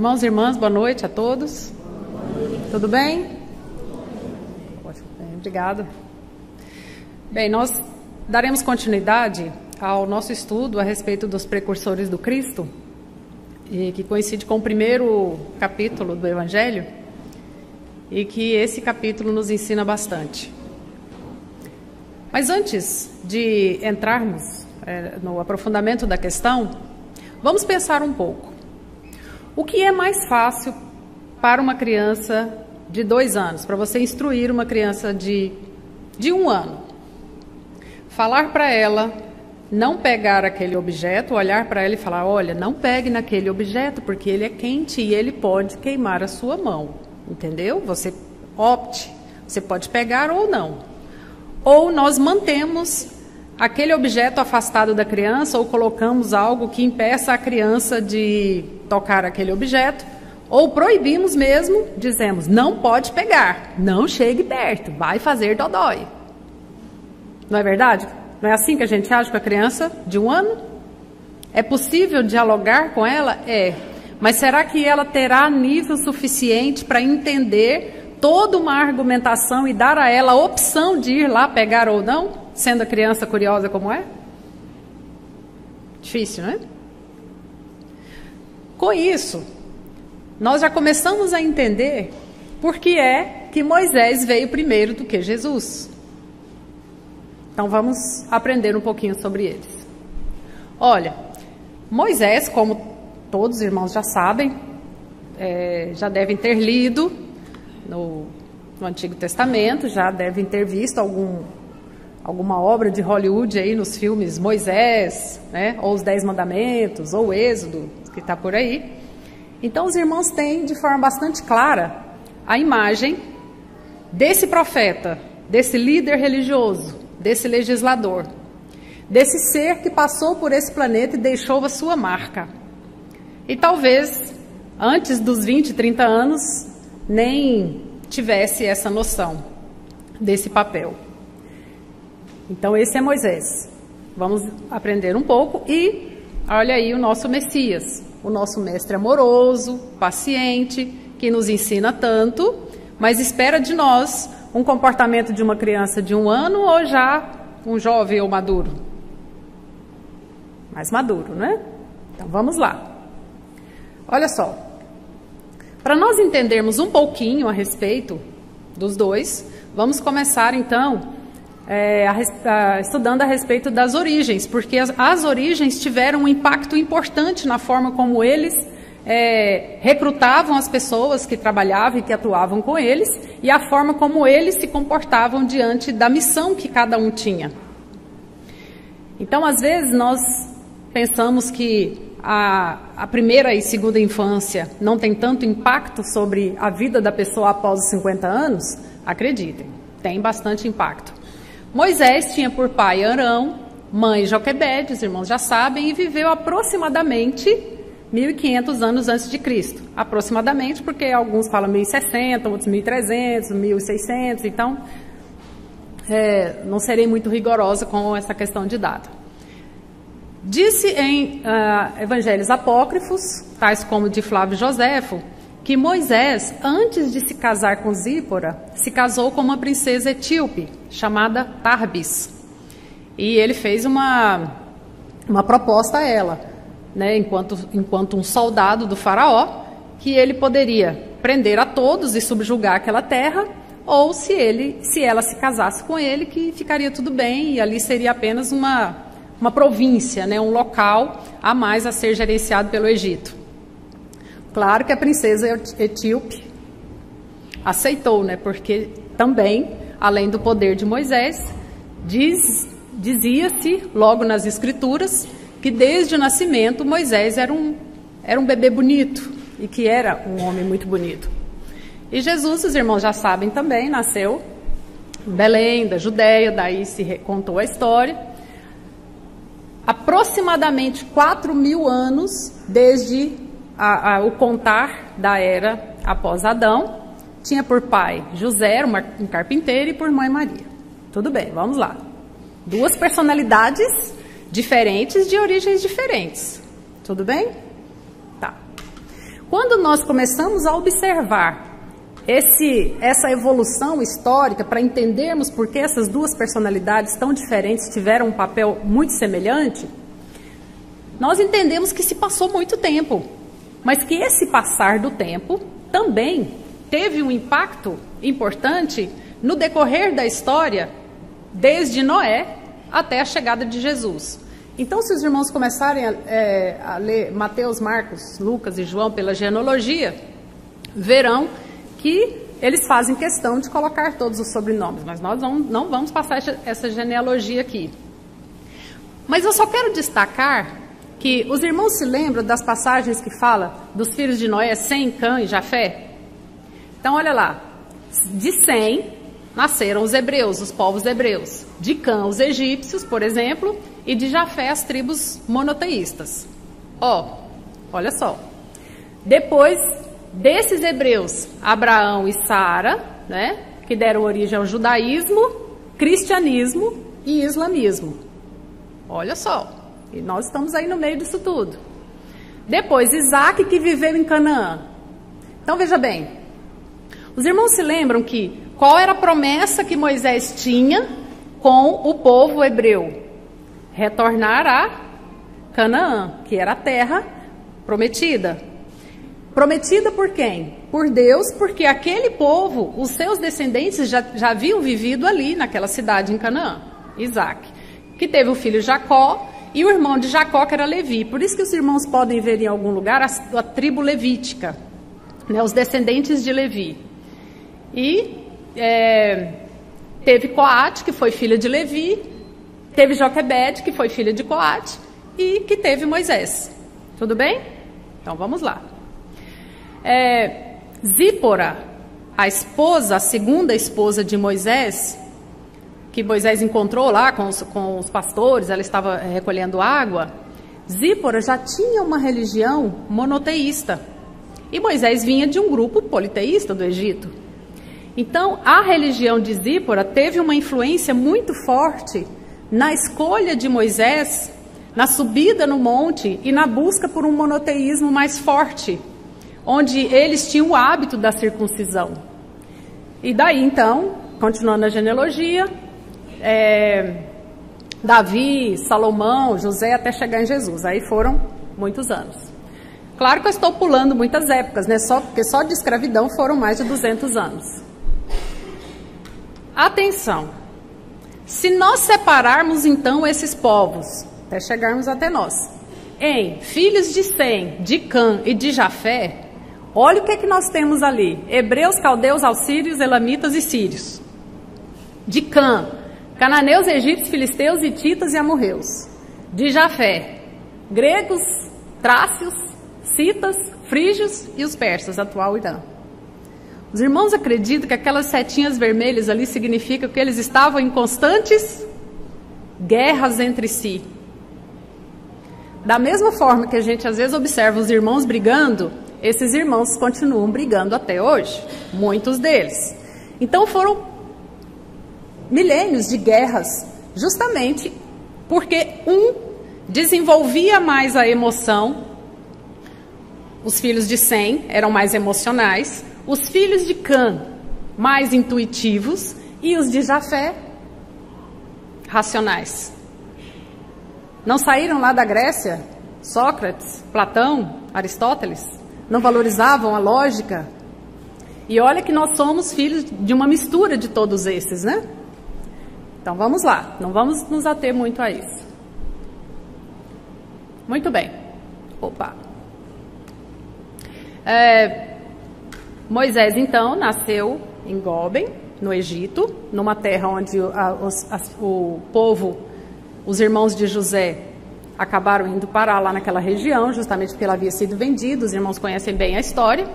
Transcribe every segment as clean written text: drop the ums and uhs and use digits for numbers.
Irmãos e irmãs, boa noite a todos. Tudo bem? Obrigada. Bem, nós daremos continuidade ao nosso estudo a respeito dos precursores do Cristo, e que coincide com o primeiro capítulo do Evangelho, e que esse capítulo nos ensina bastante. Mas antes de entrarmos no aprofundamento da questão, vamos pensar um pouco. O que é mais fácil para uma criança de 2 anos, para você instruir uma criança de 1 ano? Falar para ela não pegar aquele objeto, olhar para ela e falar, olha, não pegue naquele objeto porque ele é quente e ele pode queimar a sua mão, entendeu? Você opte, você pode pegar ou não. Ou nós mantemos aquele objeto afastado da criança ou colocamos algo que impeça a criança de tocar aquele objeto, ou proibimos mesmo, dizemos, não pode pegar, não chegue perto, vai fazer dodói. Não é verdade? Não é assim que a gente age com a criança de 1 ano? É possível dialogar com ela? É. Mas será que ela terá nível suficiente para entender toda uma argumentação e dar a ela a opção de ir lá pegar ou não, sendo a criança curiosa como é? Difícil, não é? Com isso, nós já começamos a entender por que é que Moisés veio primeiro do que Jesus. Então vamos aprender um pouquinho sobre eles. Olha, Moisés, como todos os irmãos já sabem, já devem ter lido no Antigo Testamento, já devem ter visto alguma obra de Hollywood aí nos filmes Moisés, né, ou os 10 Mandamentos, ou Êxodo, que está por aí. Então os irmãos têm de forma bastante clara a imagem desse profeta, desse líder religioso, desse legislador, desse ser que passou por esse planeta e deixou a sua marca. E talvez antes dos 20, 30 anos nem tivesse essa noção desse papel. Então esse é Moisés. Vamos aprender um pouco e olha aí o nosso Messias, o nosso mestre amoroso, paciente, que nos ensina tanto, mas espera de nós um comportamento de uma criança de 1 ano ou já um jovem ou maduro? Mais maduro, né? Então vamos lá. Olha só. Para nós entendermos um pouquinho a respeito dos dois, vamos começar então estudando a respeito das origens, porque as origens tiveram um impacto importante na forma como eles recrutavam as pessoas que trabalhavam e que atuavam com eles, e a forma como eles se comportavam diante da missão que cada um tinha. Então, às vezes, nós pensamos que a primeira e segunda infância não tem tanto impacto sobre a vida da pessoa após os 50 anos. Acreditem, tem bastante impacto. Moisés tinha por pai Arão, mãe Joquebede, os irmãos já sabem, e viveu aproximadamente 1.500 anos antes de Cristo. Aproximadamente, porque alguns falam 1.060, outros 1.300, 1.600, então não serei muito rigorosa com essa questão de data. Disse em evangelhos apócrifos, tais como de Flávio Joséfo, que Moisés, antes de se casar com Zípora, se casou com uma princesa etíope, chamada Tarbis. E ele fez uma proposta a ela, né, enquanto um soldado do faraó, que ele poderia prender a todos e subjugar aquela terra, ou se ela se casasse com ele, que ficaria tudo bem, e ali seria apenas uma província, né, um local a mais a ser gerenciado pelo Egito. Claro que a princesa etíope aceitou, né, porque também, além do poder de Moisés, dizia-se logo nas escrituras que desde o nascimento Moisés era um bebê bonito e que era um homem muito bonito. E Jesus, os irmãos já sabem também, nasceu em Belém, da Judéia, daí se contou a história. Aproximadamente 4.000 anos desde o contar da era após Adão, tinha por pai José, um carpinteiro, e por mãe Maria. Tudo bem, vamos lá. 2 personalidades diferentes de origens diferentes. Tudo bem? Tá. Quando quando nós começamos a observar essa evolução histórica, para entendermos por que essas duas personalidades tão diferentes tiveram um papel muito semelhante, nós entendemos que se passou muito tempo, mas que esse passar do tempo também teve um impacto importante no decorrer da história, desde Noé até a chegada de Jesus. Então, se os irmãos começarem a ler Mateus, Marcos, Lucas e João pela genealogia, verão que eles fazem questão de colocar todos os sobrenomes, mas nós não vamos passar essa genealogia aqui. Mas eu só quero destacar que os irmãos se lembram das passagens que fala dos filhos de Noé, Sem, Cã e Jafé? Então, olha lá, de Sem nasceram os hebreus, os povos hebreus, de Cã os egípcios, por exemplo, e de Jafé as tribos monoteístas. Olha só, depois desses hebreus, Abraão e Sara, né, que deram origem ao judaísmo, cristianismo e islamismo. Olha só, e nós estamos aí no meio disso tudo. Depois, Isaac, que viveu em Canaã. Então, veja bem, os irmãos se lembram que qual era a promessa que Moisés tinha com o povo hebreu? Retornar a Canaã, que era a terra prometida. Prometida por quem? Por Deus, porque aquele povo, os seus descendentes já haviam vivido ali, naquela cidade em Canaã. Isaac, que teve o filho Jacó e o irmão de Jacó, que era Levi. Por isso que os irmãos podem ver em algum lugar a tribo levítica, né, os descendentes de Levi. E teve Coate, que foi filha de Levi, teve Joquebede, que foi filha de Coate, e que teve Moisés. Tudo bem? Então vamos lá. Zípora, a segunda esposa de Moisés, que Moisés encontrou lá com os pastores, ela estava recolhendo água. Zípora já tinha uma religião monoteísta, e Moisés vinha de um grupo politeísta do Egito. Então, a religião de Zípora teve uma influência muito forte na escolha de Moisés, na subida no monte e na busca por um monoteísmo mais forte, onde eles tinham o hábito da circuncisão. E daí, então, continuando a genealogia, Davi, Salomão, José, até chegar em Jesus. Aí foram muitos anos. Claro que eu estou pulando muitas épocas, né? Porque só de escravidão foram mais de 200 anos. Atenção! Se nós separarmos, então, esses povos, até chegarmos até nós, em filhos de Sem, de Cã e de Jafé, olha o que nós temos ali: hebreus, caldeus, assírios, elamitas e sírios. De Cã, cananeus, egípcios, filisteus, hititas e amorreus. De Jafé, gregos, trácios, citas, frígios e os persas, atual Irã. Os irmãos acreditam que aquelas setinhas vermelhas ali significam que eles estavam em constantes guerras entre si. Da mesma forma que a gente às vezes observa os irmãos brigando, esses irmãos continuam brigando até hoje, muitos deles. Então foram milênios de guerras, justamente porque um desenvolvia mais a emoção. Os filhos de Sem eram mais emocionais, os filhos de Cã mais intuitivos e os de Jafé racionais. Não saíram lá da Grécia Sócrates, Platão, Aristóteles? Não valorizavam a lógica? E olha que nós somos filhos de uma mistura de todos esses, né? Então vamos lá, não vamos nos ater muito a isso. Muito bem. Moisés, então, nasceu em Góben, no Egito, numa terra onde o povo, os irmãos de José, acabaram indo parar lá naquela região, justamente porque ela havia sido vendida. Os irmãos conhecem bem a história.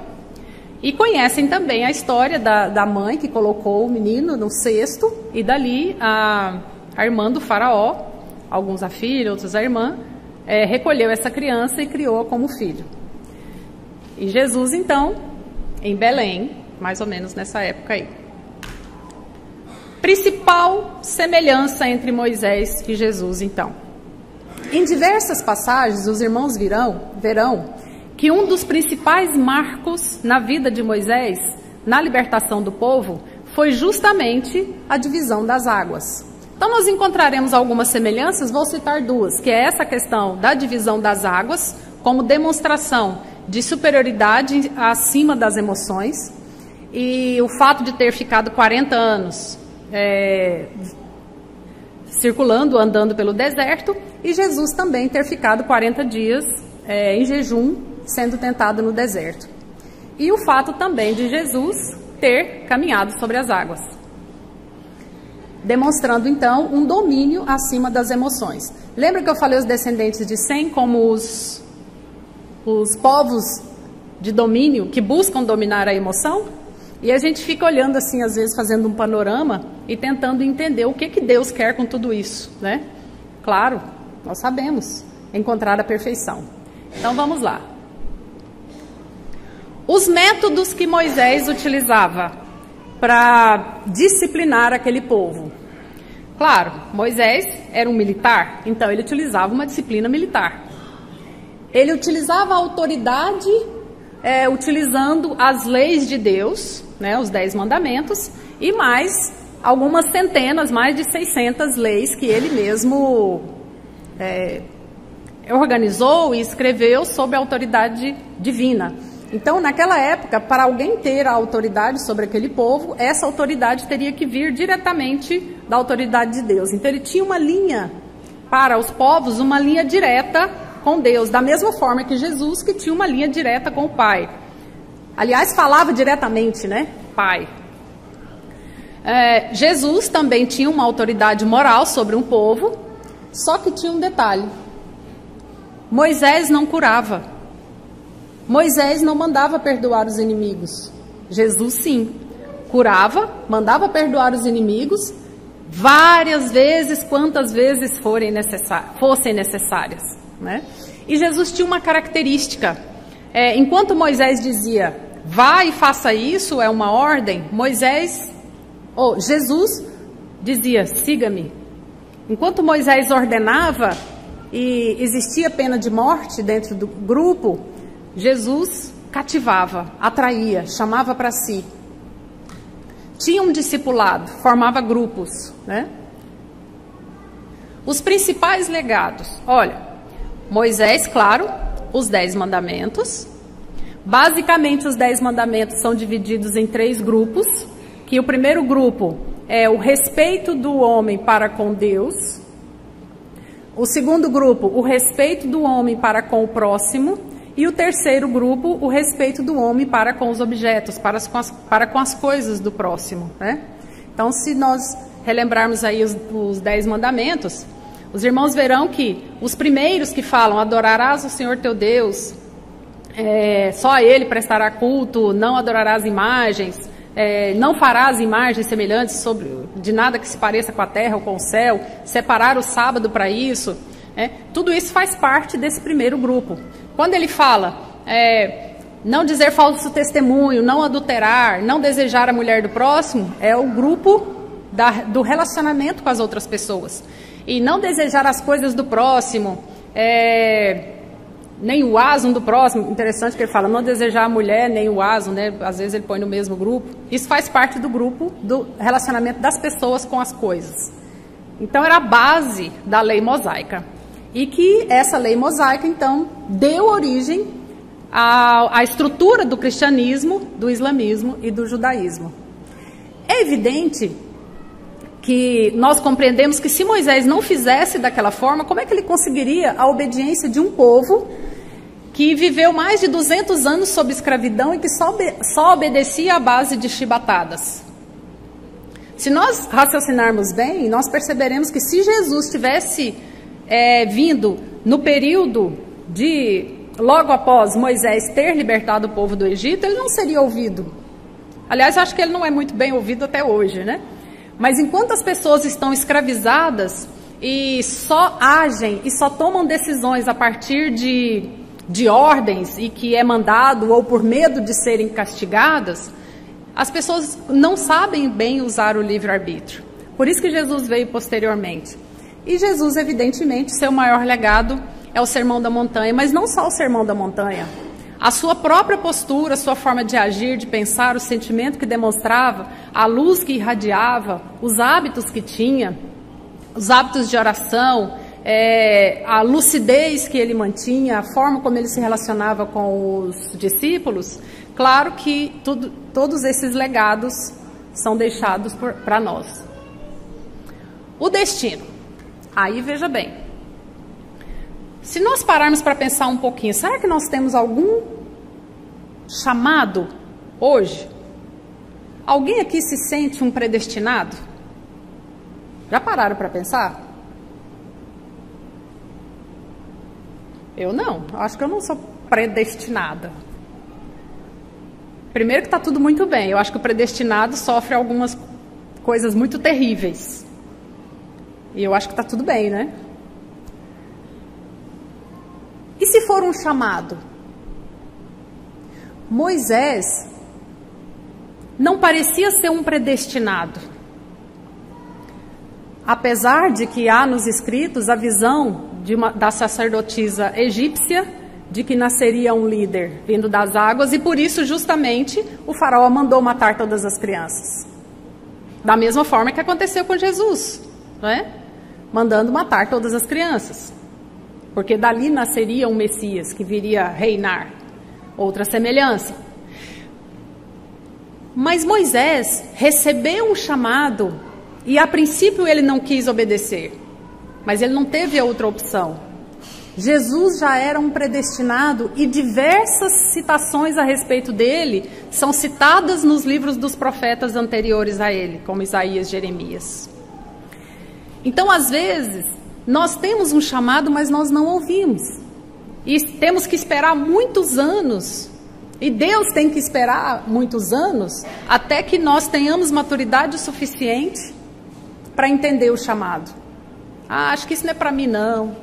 E conhecem também a história da mãe que colocou o menino no cesto, e dali a irmã do faraó, alguns a filha, outros a irmã, recolheu essa criança e criou-a como filho. E Jesus, então, em Belém, mais ou menos nessa época aí. Principal semelhança entre Moisés e Jesus, então. Em diversas passagens, os irmãos verão que um dos principais marcos na vida de Moisés, na libertação do povo, foi justamente a divisão das águas. Então nós encontraremos algumas semelhanças, vou citar duas, que é essa questão da divisão das águas, como demonstração de superioridade acima das emoções, e o fato de ter ficado 40 anos circulando, andando pelo deserto, e Jesus também ter ficado 40 dias em jejum, sendo tentado no deserto. E o fato também de Jesus ter caminhado sobre as águas, demonstrando então um domínio acima das emoções. Lembra que eu falei os descendentes de Sem como os povos de domínio que buscam dominar a emoção? E a gente fica olhando assim, às vezes fazendo um panorama e tentando entender o que Deus quer com tudo isso, né? Claro, nós sabemos encontrar a perfeição. Então vamos lá. Os métodos que Moisés utilizava para disciplinar aquele povo. Claro, Moisés era um militar, então ele utilizava uma disciplina militar. Ele utilizava a autoridade utilizando as leis de Deus, né, os 10 mandamentos, e mais algumas centenas, mais de 600 leis que ele mesmo organizou e escreveu sob a autoridade divina. Então, naquela época, para alguém ter a autoridade sobre aquele povo, essa autoridade teria que vir diretamente da autoridade de Deus. Então, ele tinha uma linha para os povos, uma linha direta com Deus, da mesma forma que Jesus, que tinha uma linha direta com o Pai. Aliás, falava diretamente, né? Pai. Jesus também tinha uma autoridade moral sobre um povo, só que tinha um detalhe. Moisés não curava. Moisés não mandava perdoar os inimigos. Jesus sim, curava, mandava perdoar os inimigos várias vezes, quantas vezes fossem necessárias, né? E Jesus tinha uma característica. Enquanto Moisés dizia, vá e faça isso, é uma ordem, Jesus dizia, siga-me. Enquanto Moisés ordenava e existia pena de morte dentro do grupo, Jesus cativava, atraía, chamava para si. Tinha um discipulado, formava grupos, né? Os principais legados, olha, Moisés, claro, os 10 mandamentos. Basicamente, os 10 mandamentos são divididos em 3 grupos, que o primeiro grupo é o respeito do homem para com Deus. O segundo grupo, o respeito do homem para com o próximo. E o terceiro grupo, o respeito do homem para com os objetos, para com as coisas do próximo, né? Então, se nós relembrarmos aí os 10 mandamentos, os irmãos verão que os primeiros que falam, adorarás o Senhor teu Deus, só a Ele prestará culto, não adorarás imagens, não farás imagens semelhantes de nada que se pareça com a terra ou com o céu, separar o sábado para isso, tudo isso faz parte desse primeiro grupo. Quando ele fala, não dizer falso testemunho, não adulterar, não desejar a mulher do próximo, é o grupo do relacionamento com as outras pessoas. E não desejar as coisas do próximo, nem o asno do próximo. Interessante que ele fala, não desejar a mulher, nem o asno, né? Às vezes ele põe no mesmo grupo. Isso faz parte do grupo do relacionamento das pessoas com as coisas. Então era a base da lei mosaica. E que essa lei mosaica, então, deu origem à estrutura do cristianismo, do islamismo e do judaísmo. É evidente que nós compreendemos que se Moisés não fizesse daquela forma, como é que ele conseguiria a obediência de um povo que viveu mais de 200 anos sob escravidão e que só obedecia à base de chibatadas? Se nós raciocinarmos bem, nós perceberemos que se Jesus tivesse vindo no período logo após Moisés ter libertado o povo do Egito, ele não seria ouvido. Aliás, acho que ele não é muito bem ouvido até hoje, né? Mas enquanto as pessoas estão escravizadas e só agem e só tomam decisões a partir de ordens e que é mandado ou por medo de serem castigadas, as pessoas não sabem bem usar o livre-arbítrio. Por isso que Jesus veio posteriormente. E Jesus, evidentemente, seu maior legado é o Sermão da Montanha, mas não só o Sermão da Montanha. a sua própria postura, a sua forma de agir, de pensar, o sentimento que demonstrava, a luz que irradiava, os hábitos que tinha, os hábitos de oração, a lucidez que ele mantinha, a forma como ele se relacionava com os discípulos, claro que todos esses legados são deixados para nós. O destino. Aí veja bem, se nós pararmos para pensar um pouquinho, será que nós temos algum chamado hoje? Alguém aqui se sente um predestinado? Já pararam para pensar? Eu não, acho que eu não sou predestinada. Primeiro que está tudo muito bem, eu acho que o predestinado sofre algumas coisas muito terríveis. E eu acho que está tudo bem, né? E se for um chamado? Moisés não parecia ser um predestinado. Apesar de que há nos escritos a visão da sacerdotisa egípcia de que nasceria um líder vindo das águas, e por isso justamente o faraó mandou matar todas as crianças. Da mesma forma que aconteceu com Jesus, não é? Mandando matar todas as crianças. Porque dali nasceria um Messias que viria reinar. Outra semelhança. Mas Moisés recebeu um chamado e a princípio ele não quis obedecer. Mas ele não teve outra opção. Jesus já era um predestinado e diversas citações a respeito dele são citadas nos livros dos profetas anteriores a ele, como Isaías e Jeremias. Então, às vezes, nós temos um chamado, mas nós não ouvimos. E temos que esperar muitos anos, e Deus tem que esperar muitos anos, até que nós tenhamos maturidade suficiente para entender o chamado. Ah, acho que isso não é para mim, não.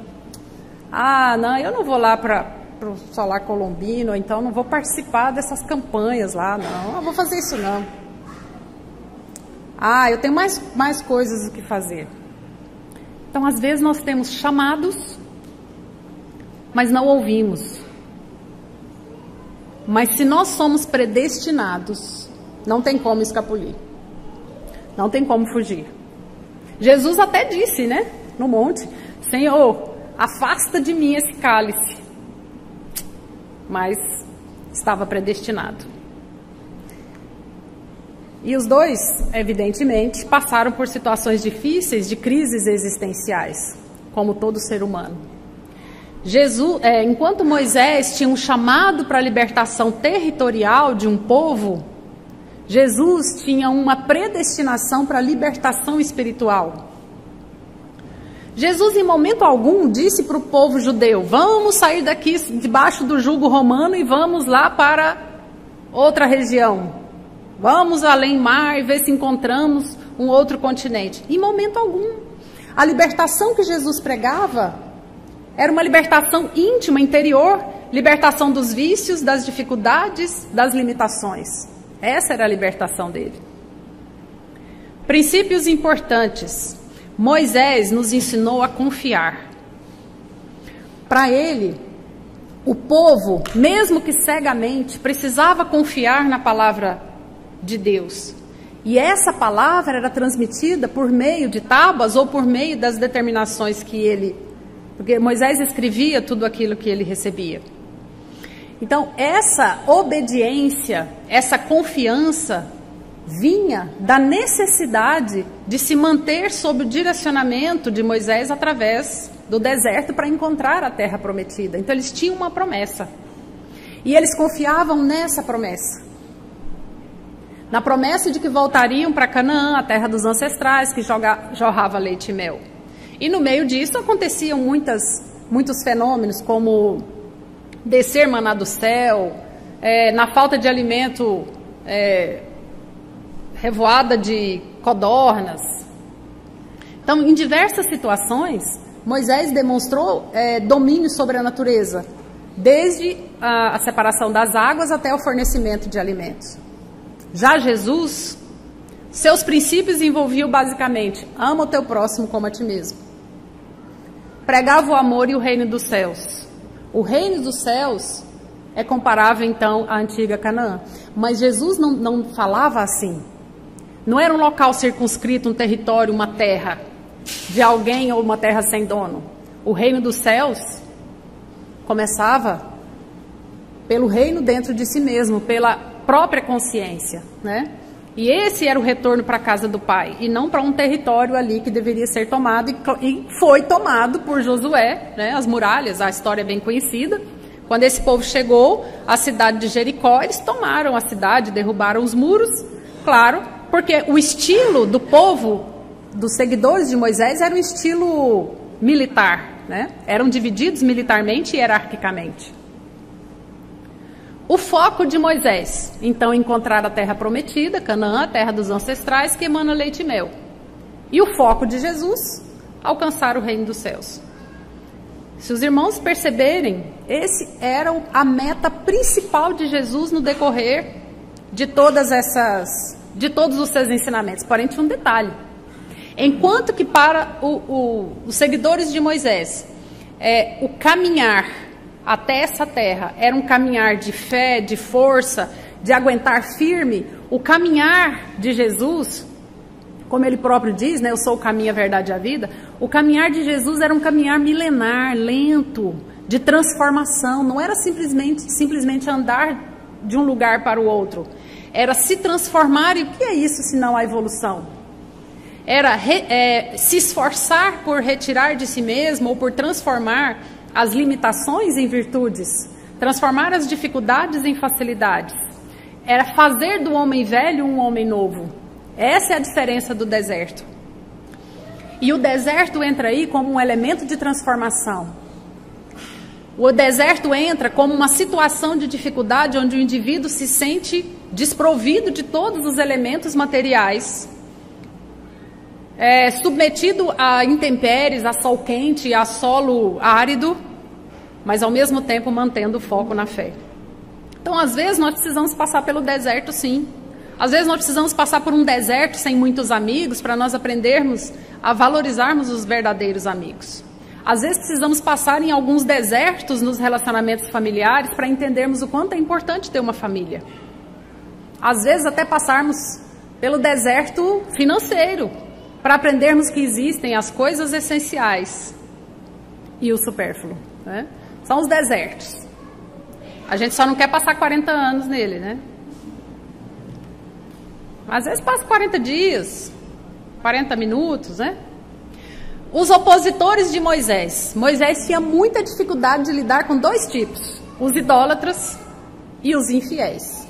Ah, não, eu não vou lá para o Solar Colombino, então não vou participar dessas campanhas lá, não. Não vou fazer isso, não. Ah, eu tenho mais coisas do que fazer. Então, às vezes, nós temos chamados, mas não ouvimos. Mas se nós somos predestinados, não tem como escapulir. Não tem como fugir. Jesus até disse, né, no monte, Senhor, afasta de mim esse cálice. Mas estava predestinado. E os dois, evidentemente, passaram por situações difíceis de crises existenciais, como todo ser humano. Enquanto Moisés tinha um chamado para a libertação territorial de um povo, Jesus tinha uma predestinação para a libertação espiritual. Jesus, em momento algum, disse para o povo judeu, vamos sair daqui debaixo do jugo romano e vamos lá para outra região. Vamos além mar e ver se encontramos um outro continente. Em momento algum. A libertação que Jesus pregava era uma libertação íntima, interior, libertação dos vícios, das dificuldades, das limitações. Essa era a libertação dele. Princípios importantes. Moisés nos ensinou a confiar. Para ele, o povo, mesmo que cegamente, precisava confiar na palavra de Deus. E essa palavra era transmitida por meio de tábuas ou por meio das determinações que ele... Porque Moisés escrevia tudo aquilo que ele recebia. Então, essa obediência, essa confiança vinha da necessidade de se manter sob o direcionamento de Moisés através do deserto para encontrar a terra prometida. Então, eles tinham uma promessa. E eles confiavam nessa promessa. Na promessa de que voltariam para Canaã, a terra dos ancestrais, que jorrava leite e mel. E no meio disso aconteciam muitos fenômenos, como descer maná do céu, na falta de alimento, revoada de codornas. Então, em diversas situações, Moisés demonstrou domínio sobre a natureza, desde a separação das águas até o fornecimento de alimentos. Já Jesus, seus princípios envolviam basicamente, ama o teu próximo como a ti mesmo. Pregava o amor e o reino dos céus. O reino dos céus é comparável então à antiga Canaã. Mas Jesus não falava assim. Não era um local circunscrito, um território, uma terra de alguém ou uma terra sem dono. O reino dos céus começava pelo reino dentro de si mesmo, pela própria consciência, né? E esse era o retorno para a casa do Pai, e não para um território ali que deveria ser tomado, e foi tomado por Josué, né? As muralhas, a história é bem conhecida. Quando esse povo chegou à cidade de Jericó, eles tomaram a cidade, derrubaram os muros, claro, porque o estilo do povo, dos seguidores de Moisés, era um estilo militar, né? Eram divididos militarmente e hierarquicamente. O foco de Moisés, então, encontrar a terra prometida, Canaã, a terra dos ancestrais, que emana leite e mel. E o foco de Jesus, alcançar o reino dos céus. Se os irmãos perceberem, esse era a meta principal de Jesus no decorrer de todos os seus ensinamentos. Porém, tinha um detalhe. Enquanto que para os seguidores de Moisés, o caminhar até essa terra era um caminhar de fé, de força, de aguentar firme, o caminhar de Jesus, como ele próprio diz, né, eu sou o caminho, a verdade e a vida, o caminhar de Jesus era um caminhar milenar, lento, de transformação, não era simplesmente andar de um lugar para o outro, era se transformar. E o que é isso senão a evolução? Era se esforçar por retirar de si mesmo ou por transformar as limitações em virtudes, transformar as dificuldades em facilidades. Era fazer do homem velho um homem novo. Essa é a diferença do deserto. E o deserto entra aí como um elemento de transformação. O deserto entra como uma situação de dificuldade onde o indivíduo se sente desprovido de todos os elementos materiais, submetido a intempéries, a sol quente, a solo árido, mas ao mesmo tempo mantendo o foco na fé. Então, às vezes, nós precisamos passar pelo deserto, sim. Às vezes, nós precisamos passar por um deserto sem muitos amigos para nós aprendermos a valorizarmos os verdadeiros amigos. Às vezes, precisamos passar em alguns desertos nos relacionamentos familiares para entendermos o quanto é importante ter uma família. Às vezes, até passarmos pelo deserto financeiro, para aprendermos que existem as coisas essenciais e o supérfluo, né? São os desertos. A gente só não quer passar 40 anos nele, né? Às vezes passa 40 dias, 40 minutos, né? Os opositores de Moisés. Moisés tinha muita dificuldade de lidar com dois tipos: os idólatras e os infiéis.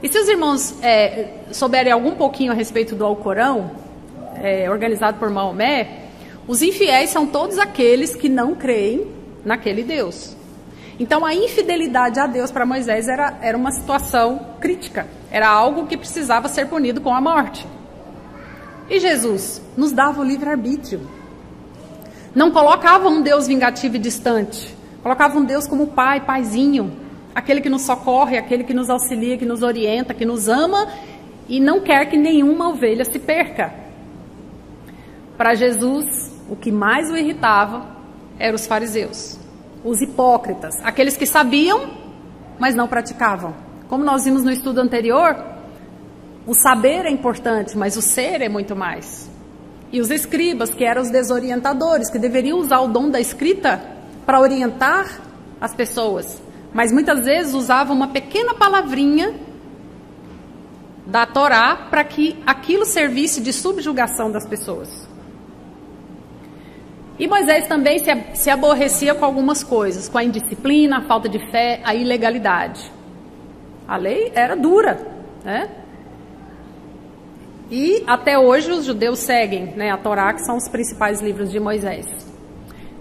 E se os irmãos souberem algum pouquinho a respeito do Alcorão, organizado por Maomé, os infiéis são todos aqueles que não creem naquele Deus. Então a infidelidade a Deus para Moisés era uma situação crítica, era algo que precisava ser punido com a morte. E Jesus nos dava o livre-arbítrio. Não colocava um Deus vingativo e distante, colocava um Deus como pai, paizinho, aquele que nos socorre, aquele que nos auxilia, que nos orienta, que nos ama e não quer que nenhuma ovelha se perca. Para Jesus, o que mais o irritava eram os fariseus, os hipócritas, aqueles que sabiam, mas não praticavam. Como nós vimos no estudo anterior, o saber é importante, mas o ser é muito mais. E os escribas, que eram os desorientadores, que deveriam usar o dom da escrita para orientar as pessoas, mas muitas vezes usavam uma pequena palavrinha da Torá para que aquilo servisse de subjugação das pessoas. E Moisés também se aborrecia com algumas coisas, com a indisciplina, a falta de fé, a ilegalidade. A lei era dura, né? E até hoje os judeus seguem, né, a Torá, que são os principais livros de Moisés.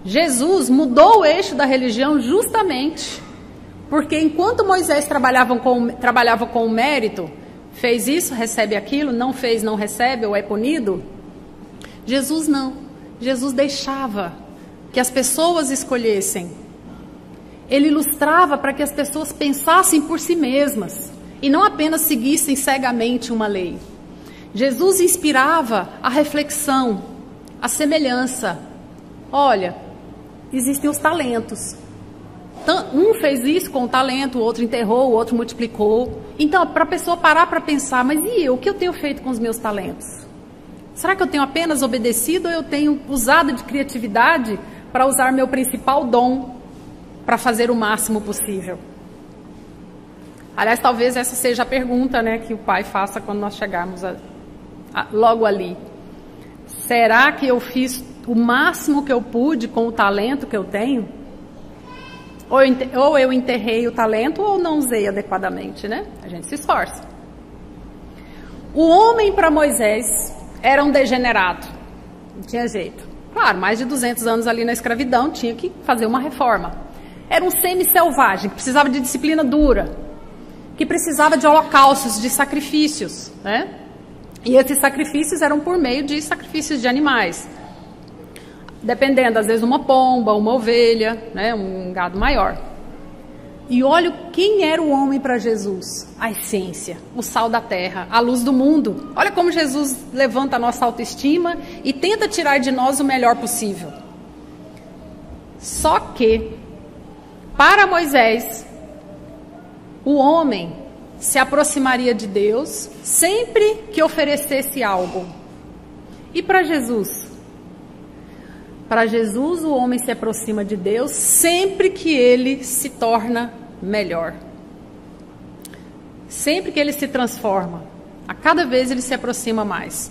Jesus mudou o eixo da religião justamente porque enquanto Moisés trabalhava com o mérito, fez isso, recebe aquilo, não fez, não recebe ou é punido, Jesus não. Jesus deixava que as pessoas escolhessem. Ele ilustrava para que as pessoas pensassem por si mesmas e não apenas seguissem cegamente uma lei. Jesus inspirava a reflexão, a semelhança. Olha, existem os talentos. Um fez isso com o talento, o outro enterrou, o outro multiplicou. Então, para a pessoa parar para pensar, mas e eu? O que eu tenho feito com os meus talentos? Será que eu tenho apenas obedecido ou eu tenho usado de criatividade para usar meu principal dom para fazer o máximo possível? Aliás, talvez essa seja a pergunta, né, que o Pai faça quando nós chegarmos logo ali. Será que eu fiz o máximo que eu pude com o talento que eu tenho? Ou eu enterrei o talento ou não usei adequadamente, né? A gente se esforça. O homem para Moisés era um degenerado. Não tinha jeito. Claro, mais de 200 anos ali na escravidão, tinha que fazer uma reforma. Era um semi-selvagem, que precisava de disciplina dura, que precisava de holocaustos, de sacrifícios, né? E esses sacrifícios eram por meio de sacrifícios de animais. Dependendo, às vezes, uma pomba, uma ovelha, né? Um gado maior. E olha quem era o homem para Jesus. A essência, o sal da terra, a luz do mundo. Olha como Jesus levanta a nossa autoestima e tenta tirar de nós o melhor possível. Só que, para Moisés, o homem se aproximaria de Deus sempre que oferecesse algo. E para Jesus? Para Jesus, o homem se aproxima de Deus sempre que ele se torna melhor. Sempre que ele se transforma. A cada vez ele se aproxima mais.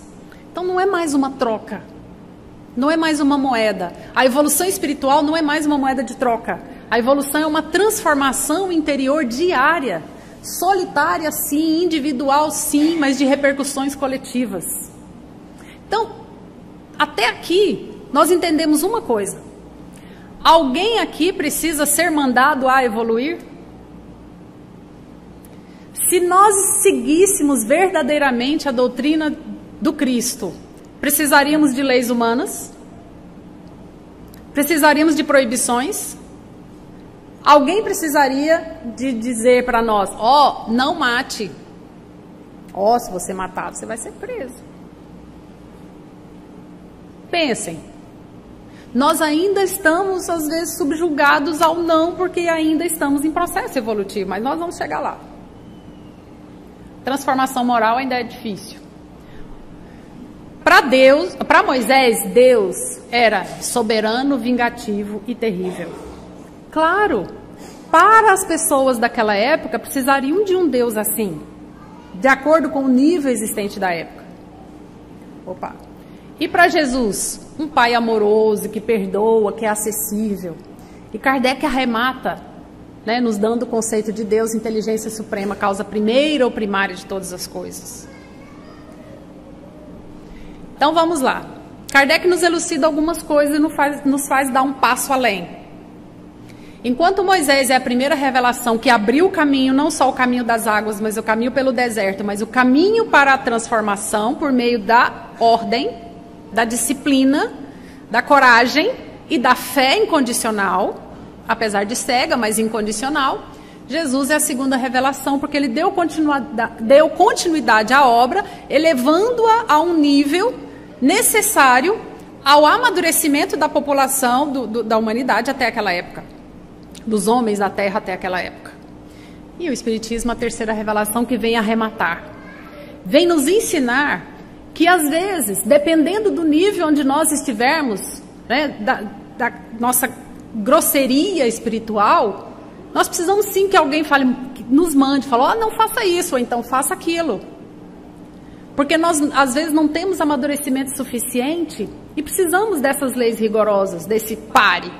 Então não é mais uma troca. Não é mais uma moeda. A evolução espiritual não é mais uma moeda de troca. A evolução é uma transformação interior diária. Solitária sim, individual sim, mas de repercussões coletivas. Então, até aqui, nós entendemos uma coisa. Alguém aqui precisa ser mandado a evoluir? Se nós seguíssemos verdadeiramente a doutrina do Cristo, precisaríamos de leis humanas? Precisaríamos de proibições? Alguém precisaria de dizer para nós, não mate. Se você matar, você vai ser preso. Pensem. Nós ainda estamos, às vezes, subjugados ao não, porque ainda estamos em processo evolutivo, mas nós vamos chegar lá. Transformação moral ainda é difícil. Para Moisés, Deus era soberano, vingativo e terrível. Claro, para as pessoas daquela época, precisariam de um Deus assim, de acordo com o nível existente da época. E para Jesus, um pai amoroso, que perdoa, que é acessível. E Kardec arremata, né, nos dando o conceito de Deus, inteligência suprema, causa primeira ou primária de todas as coisas. Então vamos lá. Kardec nos elucida algumas coisas e nos faz dar um passo além. Enquanto Moisés é a primeira revelação que abriu o caminho, não só o caminho das águas, mas o caminho pelo deserto, mas o caminho para a transformação por meio da ordem, da disciplina, da coragem e da fé incondicional, apesar de cega, mas incondicional, Jesus é a segunda revelação, porque ele deu continuidade à obra, elevando-a a um nível necessário ao amadurecimento da população, da humanidade até aquela época, dos homens da terra até aquela época. E o Espiritismo, a terceira revelação que vem arrematar, vem nos ensinar que às vezes, dependendo do nível onde nós estivermos, né, da nossa grosseria espiritual, nós precisamos sim que alguém fale, que nos mande, fale, não faça isso, ou então faça aquilo. Porque nós às vezes não temos amadurecimento suficiente e precisamos dessas leis rigorosas, desse pare.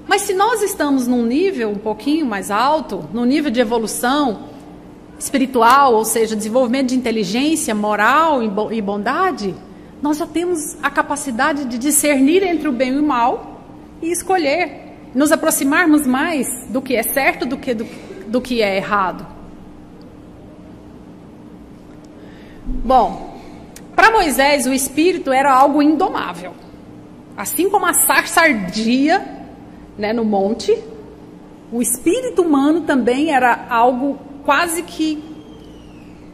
Mas se nós estamos num nível um pouquinho mais alto, num nível de evolução espiritual, ou seja, desenvolvimento de inteligência, moral e bondade, nós já temos a capacidade de discernir entre o bem e o mal e escolher, nos aproximarmos mais do que é certo do que é errado. Bom, para Moisés o espírito era algo indomável. Assim como a sarça ardia, né, no monte, o espírito humano também era algo quase que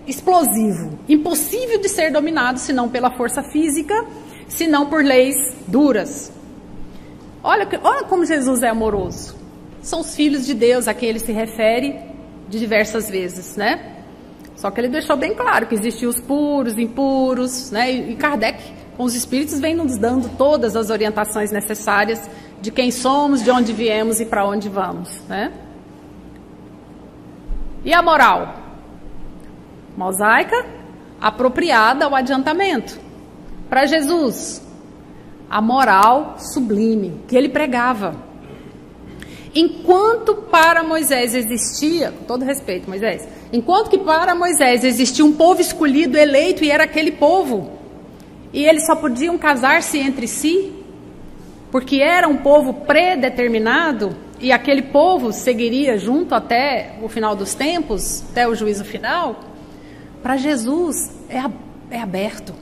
explosivo, impossível de ser dominado, senão pela força física, senão por leis duras. Olha como Jesus é amoroso. são os filhos de Deus a quem ele se refere de diversas vezes, né? Só que ele deixou bem claro que existiam os puros, impuros, né? E Kardec, com os espíritos, vem nos dando todas as orientações necessárias de quem somos, de onde viemos e para onde vamos, né? E a moral? Mosaica apropriada ao adiantamento. Para Jesus, a moral sublime que ele pregava. Enquanto para Moisés existia, com todo respeito, Moisés, enquanto que para Moisés existia um povo escolhido, eleito, e era aquele povo, e eles só podiam casar-se entre si, porque era um povo predeterminado, e aquele povo seguiria junto até o final dos tempos, até o juízo final. Para Jesus é aberto,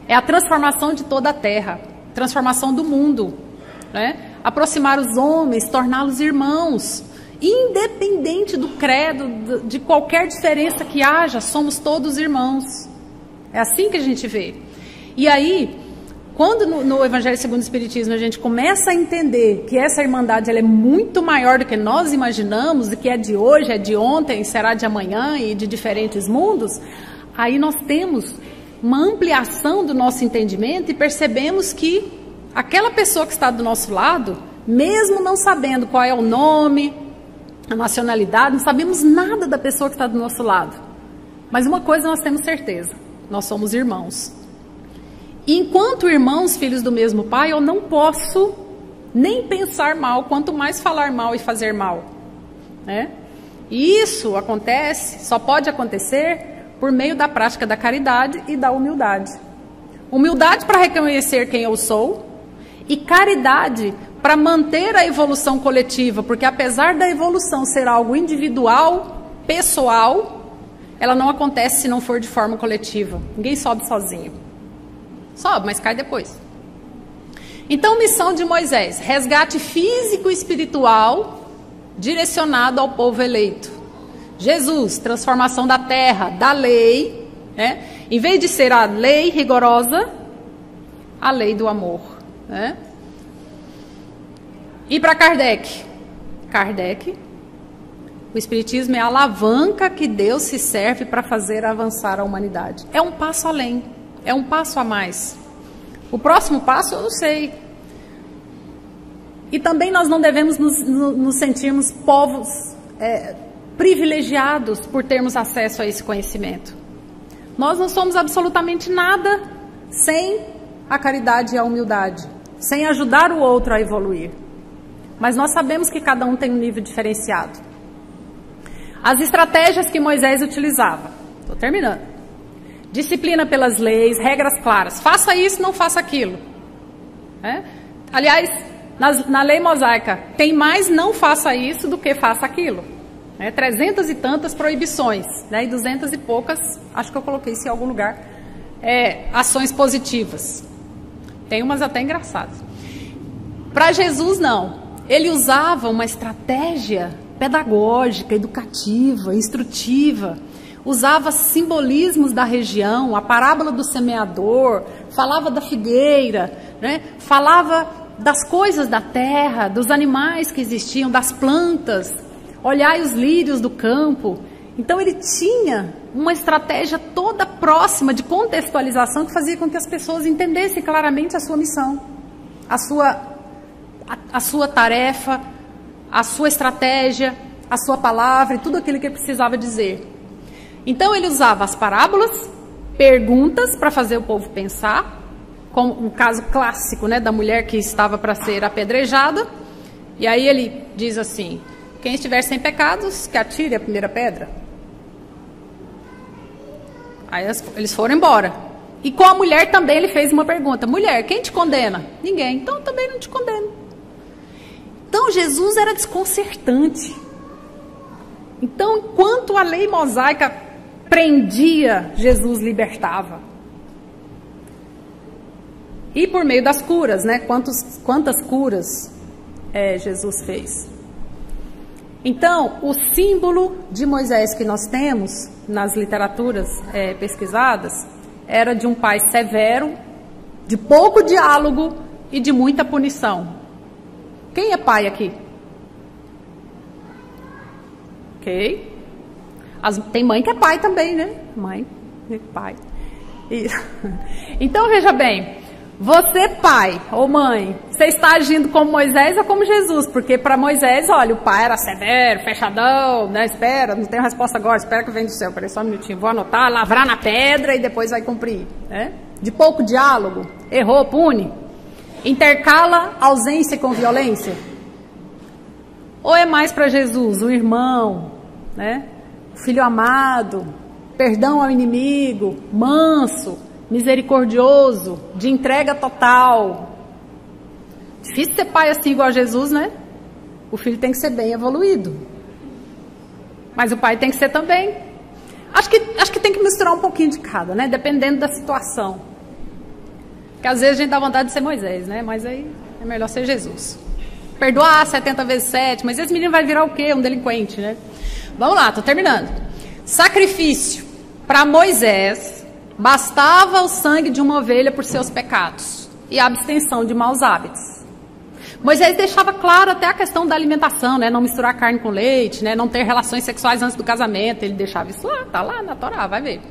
é a transformação de toda a terra, transformação do mundo, né? Aproximar os homens, torná-los irmãos, independente do credo, de qualquer diferença que haja, somos todos irmãos. É assim que a gente vê. E aí, quando no Evangelho segundo o Espiritismo a gente começa a entender que essa irmandade ela é muito maior do que nós imaginamos, e que é de hoje, é de ontem, será de amanhã e de diferentes mundos, aí nós temos uma ampliação do nosso entendimento e percebemos que aquela pessoa que está do nosso lado, mesmo não sabendo qual é o nome, a nacionalidade, não sabemos nada da pessoa que está do nosso lado. Mas uma coisa nós temos certeza, nós somos irmãos. E enquanto irmãos, filhos do mesmo Pai, eu não posso nem pensar mal, quanto mais falar mal e fazer mal, né? E isso acontece, só pode acontecer por meio da prática da caridade e da humildade. Humildade para reconhecer quem eu sou e caridade para manter a evolução coletiva, porque apesar da evolução ser algo individual, pessoal, ela não acontece se não for de forma coletiva. Ninguém sobe sozinho. Sobe, mas cai depois. Então, missão de Moisés, resgate físico e espiritual direcionado ao povo eleito. Jesus, transformação da terra, da lei, né? Em vez de ser a lei rigorosa, a lei do amor, né? E para Kardec? Kardec, o Espiritismo é a alavanca que Deus se serve para fazer avançar a humanidade. É um passo além, é um passo a mais. O próximo passo eu não sei. E também nós não devemos nos sentirmos povos privilegiados por termos acesso a esse conhecimento. Nós não somos absolutamente nada sem a caridade e a humildade, sem ajudar o outro a evoluir. Mas nós sabemos que cada um tem um nível diferenciado. As estratégias que Moisés utilizava, estou terminando. Disciplina pelas leis, regras claras. Faça isso, não faça aquilo. Aliás, na lei mosaica, tem mais não faça isso do que faça aquilo. 300 e tantas proibições, né? E 200 e poucas, acho que eu coloquei isso em algum lugar, ações positivas. Tem umas até engraçadas. Para Jesus, não. Ele usava uma estratégia pedagógica, educativa, instrutiva. Usava simbolismos da região, a parábola do semeador, falava da figueira, né? Falava das coisas da terra, dos animais que existiam, das plantas. Olhai os lírios do campo. Então ele tinha uma estratégia toda próxima de contextualização que fazia com que as pessoas entendessem claramente a sua missão, a sua tarefa, a sua estratégia, a sua palavra e tudo aquilo que ele precisava dizer. Então ele usava as parábolas, perguntas para fazer o povo pensar, como um caso clássico, né, da mulher que estava para ser apedrejada. E aí ele diz assim: quem estiver sem pecados, que atire a primeira pedra. Aí eles foram embora. E com a mulher também ele fez uma pergunta: mulher, quem te condena? Ninguém. Então eu também não te condeno. Então Jesus era desconcertante. Então, enquanto a lei mosaica prendia, Jesus libertava. E por meio das curas, né? Quantas curas Jesus fez? Então, o símbolo de Moisés que nós temos nas literaturas pesquisadas era de um pai severo, de pouco diálogo e de muita punição. Quem é pai aqui? Ok? Tem mãe que é pai também, né? Mãe e pai. Então, veja bem, você pai ou mãe, você está agindo como Moisés ou como Jesus? Porque para Moisés, olha, o pai era severo, fechadão, né? Espera, não tenho resposta agora, espera que vem do céu. Peraí só um minutinho, vou anotar, lavrar na pedra e depois vai cumprir, né? De pouco diálogo, errou, pune. Intercala ausência com violência? Ou é mais para Jesus, o irmão, né? O filho amado, perdão ao inimigo, manso, misericordioso, de entrega total. Difícil ser pai assim igual a Jesus, né? O filho tem que ser bem evoluído. Mas o pai tem que ser também. Acho que tem que misturar um pouquinho de cada, né? Dependendo da situação. Porque às vezes a gente dá vontade de ser Moisés, né? Mas aí é melhor ser Jesus. Perdoar 70 vezes 7, mas esse menino vai virar o quê? Um delinquente, né? Vamos lá, tô terminando. Sacrifício. Para Moisés, bastava o sangue de uma ovelha por seus pecados e a abstenção de maus hábitos. Moisés deixava claro até a questão da alimentação, né? Não misturar carne com leite, né? Não ter relações sexuais antes do casamento. Ele deixava isso lá, tá lá na Torá, vai ver.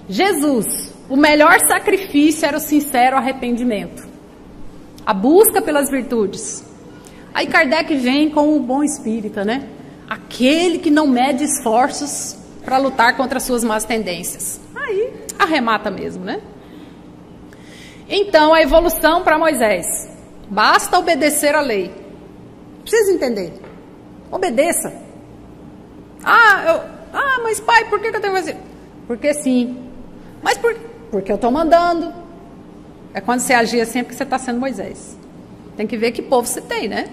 Jesus, o melhor sacrifício era o sincero arrependimento. A busca pelas virtudes. Aí Kardec vem com o bom espírita, né? Aquele que não mede esforços para lutar contra as suas más tendências. Aí arremata mesmo, né? Então, a evolução para Moisés. Basta obedecer à lei. Precisa entender. Obedeça. Mas pai, por que eu tenho que fazer? Porque sim. Mas porque eu estou mandando. É quando você agir assim, é porque você está sendo Moisés. Tem que ver que povo você tem, né?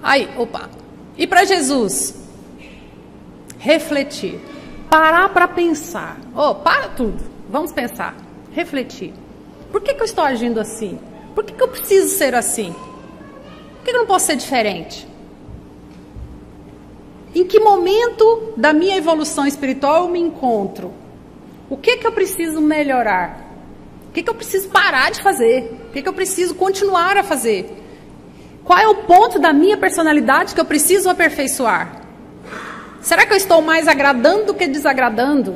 Aí, opa. E para Jesus? Refletir. Parar para pensar. Para tudo. Vamos pensar. Refletir. Por que eu estou agindo assim? Por que eu preciso ser assim? Por que eu não posso ser diferente? Em que momento da minha evolução espiritual eu me encontro? O que eu preciso melhorar? O que eu preciso parar de fazer? O que eu preciso continuar a fazer? Qual é o ponto da minha personalidade que eu preciso aperfeiçoar? Será que eu estou mais agradando do que desagradando?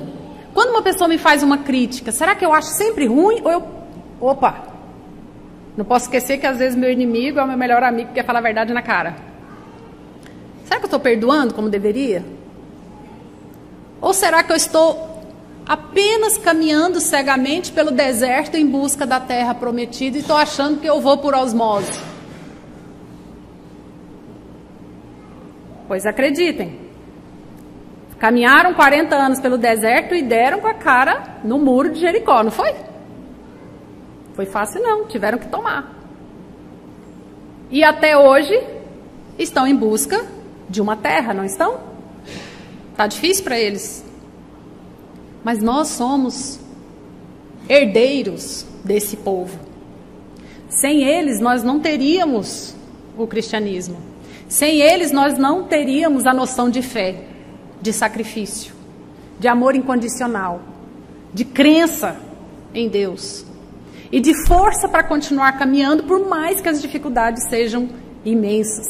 Quando uma pessoa me faz uma crítica, será que eu acho sempre ruim ou eu... Opa! Não posso esquecer que às vezes meu inimigo é o meu melhor amigo que quer falar a verdade na cara. Será que eu estou perdoando como deveria? Ou será que eu estou apenas caminhando cegamente pelo deserto em busca da terra prometida e estou achando que eu vou por osmose? Pois acreditem. Caminharam 40 anos pelo deserto e deram com a cara no muro de Jericó, não foi? Foi fácil não, tiveram que tomar. E até hoje estão em busca de uma terra, não estão? Tá difícil para eles. Mas nós somos herdeiros desse povo. Sem eles nós não teríamos o cristianismo. Sem eles nós não teríamos a noção de fé, de sacrifício, de amor incondicional, de crença em Deus e de força para continuar caminhando por mais que as dificuldades sejam imensas.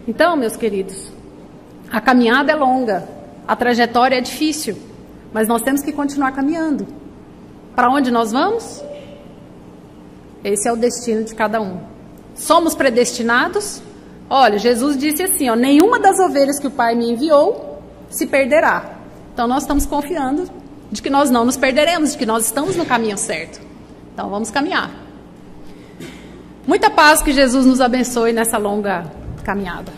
Então, meus queridos, a caminhada é longa, a trajetória é difícil, mas nós temos que continuar caminhando. Para onde nós vamos? Esse é o destino de cada um. Somos predestinados? Olha, Jesus disse assim, nenhuma das ovelhas que o Pai me enviou se perderá. Então nós estamos confiando de que nós não nos perderemos, de que nós estamos no caminho certo. Então vamos caminhar. Muita paz, que Jesus nos abençoe nessa longa caminhada.